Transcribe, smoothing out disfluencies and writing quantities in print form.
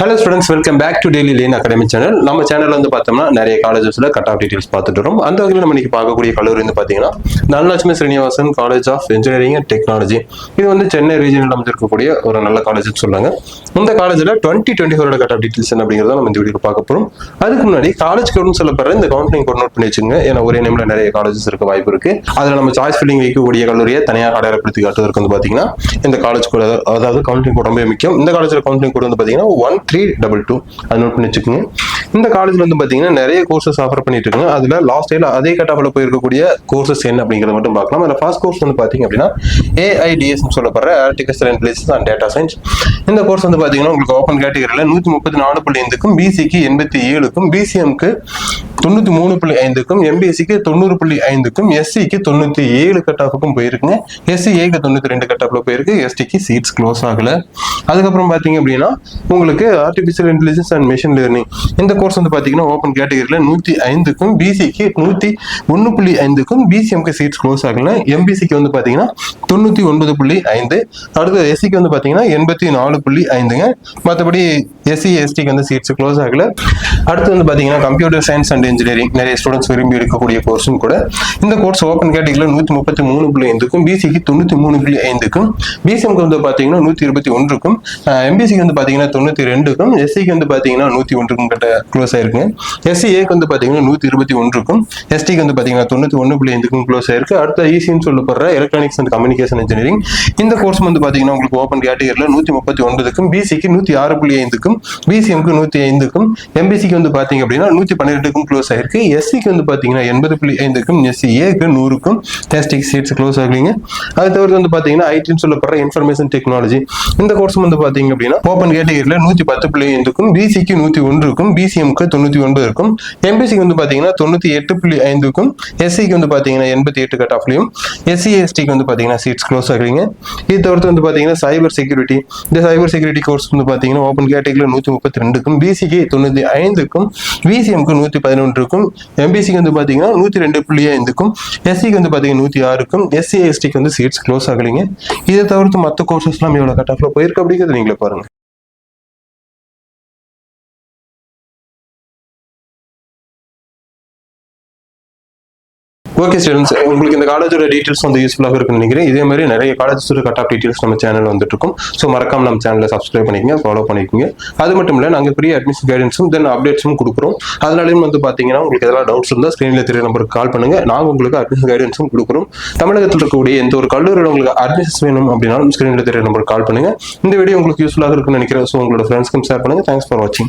Hello students, welcome back to Daily Lane Academy channel. நம்ம சேனல்ல வந்து பார்த்தோம்னா நிறைய காலேஜஸ்ல கட் ஆஃப் டீடைல்ஸ் பார்த்துட்டு வரோம். அந்த வகையில் நம்ம இன்னைக்கு பார்க்கக்கூடிய கல்லூரி வந்து பார்த்தீங்கன்னா Dhanalakshmi Srinivasan college of engineering and technology. இது வந்து சென்னை ரீஜனில் அமைஞ்சிருக்கக்கூடிய ஒரு நல்ல காலேஜ்னு சொல்லுவாங்க. இந்த காலேஜில் 2024 கட் ஆஃப் டீடைல்ஸ் என்ன அப்படிங்கிறத நம்ம இந்த வீடியோ பார்க்க போகிறோம். அதுக்கு முன்னாடி காலேஜ் கோட்னு சொல்லப்படுற இந்த கவுன்சிலிங் கோட் நோட் பண்ணி வச்சுங்க. ஏன்னா ஒரே நேம்ல நிறைய காலேஜஸ் இருக்க வாய்ப்பு இருக்கு. அதில் நம்ம சாய்ஸ் ஃபில்லிங் வைக்கக்கூடிய கல்லூரியை தனியாக அடையாளப்படுத்தி காட்டுவதற்கு வந்து பார்த்தீங்கன்னா இந்த காலேஜ் கோட், அதாவது கவுன்சிலிங் கோட் ரொம்ப முக்கியம். இந்த காலேஜில் கவுன்சிலிங் கோட் வந்து பார்த்தீங்கன்னா 1322. அது நோட் பண்ணி வச்சுக்கோங்க. இந்த காலேஜ்ல வந்து பாத்தீங்கன்னா நிறைய கோர்சஸ் ஆஃபர் பண்ணிட்டு இருக்காங்க. அதுல லாஸ்ட் இயர்ல அதே கட்டாஃப்ல போயிருக்கக்கூடிய கோர்சஸ் என்ன அப்படிங்கறத மட்டும் பார்க்கலாம். அதுல ஃபர்ஸ்ட் கோர்ஸ் வந்து பாத்தீங்க அப்படின்னா AIDS சொல்லப்படுற artificial intelligence and data science. இந்த கோர்ஸ் வந்து பாத்தீங்கன்னா உங்களுக்கு ஓப்பன் கேட்டகரியில 134.5க்கும், பிசிக்கு 87க்கும், பிசிஎம்க்கு 93.5க்கும், எம்பிஎஸ்சிக்கு 90.5க்கும், எஸ்சிக்கு 97 கட்டாஃபுக்கும் போயிருக்குங்க. எஸ்சிஏக்கு 92 கட்டாஃப்ல போயிருக்கு. எஸ்டிக்கு சீட்ஸ் க்ளோஸ் ஆகல. அதுக்கப்புறம் பாத்தீங்க அப்படின்னா உங்களுக்கு artificial intelligence and machine learning இந்த கோர்ஸ் வந்து பாத்தீங்கன்னா ஓப்பன் கேட்டகரியில 105க்கும், பிசிக்கு 101.5க்கும், பிசிஎம்க்கு சீட்ஸ் க்ளோஸ் ஆகல. எம்பிசிக்கு வந்து பாத்தீங்கன்னா 99.5. அடுத்து எஸ்சிக்கு வந்து பாத்தீங்கன்னா 84.5ங்க. மற்றபடி எஸ்சி எஸ்டிக்கு வந்து சீட்ஸ் க்ளோஸ் ஆகல. அடுத்து வந்து பாத்தீங்கன்னா கம்ப்யூட்டர் சயின்ஸ் அண்ட் இன்ஜினியரிங் நிறைய ஸ்டூடெண்ட்ஸ் விரும்பி எடுக்கக்கூடிய கோர்ஸும் கூட. இந்த கோர்ஸ் ஓப்பன் கேட்டகரியில 133.5க்கும், பிசிக்கு 93.5க்கும், பிசிஎம்க்கு வந்து பாத்தீங்கன்னா 121க்கும், எம்பிசிக்கு வந்து பாத்தீங்கன்னா 92க்கும், எஸ்சிக்கு வந்து பாத்தீங்கன்னா 101க்கும் கிட்ட க்ளோஸ் ஆயிருக்குங்க. எஸ்சிஏக்கு வந்து பாத்தீங்கன்னா 121க்கும், எஸ்டிக்கு வந்து பாத்தீங்கன்னா 91.5க்கும் க்ளோஸ் ஆயிருக்கு. அடுத்த ஈசின்னு சொல்லப்படுற எலக்ட்ரானிக்ஸ் அண்ட் கம்யூனிகேஷன் இன்ஜினியரிங் இந்த கோர்ஸ் வந்து பாத்தீங்கன்னா உங்களுக்கு ஓப்பன் கேட்டகரியில 139க்கும், பிசிக்கு 106.5க்கும், பிசிஎம்க்கு 105க்கும், எம்பிசிக்கு வந்து பாத்தீங்க அப்படின்னா 112க்கும் க்ளோஸ் ஆயிருக்கு. எஸ்சிக்கு வந்து பாத்தீங்கன்னா 80.5க்கும், எஸ்சிஏக்கு 100க்கும் எஸ்டிக்கு சீட்ஸ் க்ளோஸ் ஆகலீங்க. அது தவிர்த்து வந்து பாத்தீங்கன்னா ஐடின்னு சொல்லப்படுற இன்ஃபர்மேஷன் டெக்னாலஜி இந்த கோர்ஸ் வந்து பாத்தீங்க அப்படின்னா ஓப்பன் கேட்டகரியில 110.5க்கும், பிசிக்கு 101க்கும், பிசிஎம்க்கு 99க்கும், எம்பிசிக்கு வந்து பாத்தீங்கன்னா 98.5க்கும், எஸ்சிக்கு வந்து பாத்தீங்கன்னா 88 கட் ஆஃப்லயும், எஸ்சி எஸ்டிக்கு வந்து பாத்தீங்கன்னா சீட்ஸ் க்ளோஸ் ஆகுறீங்க. இது தவிர்த்து வந்து பாத்தீங்கன்னா சைபர் செக்யூரிட்டி இந்த சைபர் செக்யூரிட்டி கோர்ஸ் வந்து பாத்தீங்கன்னா ஓப்பன் கேட்டகரியில 132க்கும், பிசிக்கு 95க்கும், பிசிஎம்க்கு 111க்கும், எம்பிசிக்கு வந்து பாத்தீங்கன்னா 102.5க்கும், எஸ்சிக்கு வந்து பாத்தீங்கன்னா 106க்கும், எஸ்சி எஸ்டிக்கு வந்து சீட்ஸ் க்ளோஸ் ஆகலீங்க. இதை தவிர்த்து மற்ற கோர்சஸ் எல்லாம் எவ்வளவு கட் ஆஃப்ல போயிருக்கு அப்படிங்கிறது நீங்களே பாருங்க. ஓகே ஸ்டூடெண்ட்ஸ், உங்களுக்கு இந்த காலேஜோட டீடைல்ஸ் வந்து யூஸ்ஃபுல்லாக இருக்குன்னு நினைக்கிறேன். இதே மாதிரி நிறைய காலேஜஸோட கட் ஆஃப் டீடைல்ஸ் நம்ம சேனல் வந்துட்டு இருக்கும். ஸோ மறக்காம நம்ம சேனலை சப்ஸ்கிரைப் பண்ணிக்கங்க, ஃபாலோ பண்ணிக்கோங்க. அது மட்டும் இல்லை, நாங்கள் ஃப்ரீ அட்மிஷன் கைடன்ஸும் தென் அப்டேட்ஸும் கொடுக்குறோம். அதனாலையும் வந்து பார்த்தீங்கன்னா உங்களுக்கு எதாவது டவுட்ஸ் இருந்தால் ஸ்க்ரீனில் தெரிய நம்பருக்கு கால் பண்ணுங்க. நாங்கள் உங்களுக்கு அட்மிஷன் கைடன்ஸும் கொடுக்குறோம். தமிழகத்தில் இருக்கக்கூடிய எந்த ஒரு கல்லூரியில் உங்களுக்கு அட்மிஷன் வேணும் அப்படின்னாலும் ஸ்க்ரீனில் தெரிய நம்பருக்கு கால் பண்ணுங்க. இந்த வீடியோ உங்களுக்கு யூஸ்ஃபுல்லாக இருக்குன்னு நினைக்கிறேன். ஸோ உங்களோட ஃப்ரெண்ட்ஸ்க்கும் ஷேர் பண்ணுங்க. தேங்க்ஸ் ஃபார் வாட்சிங்.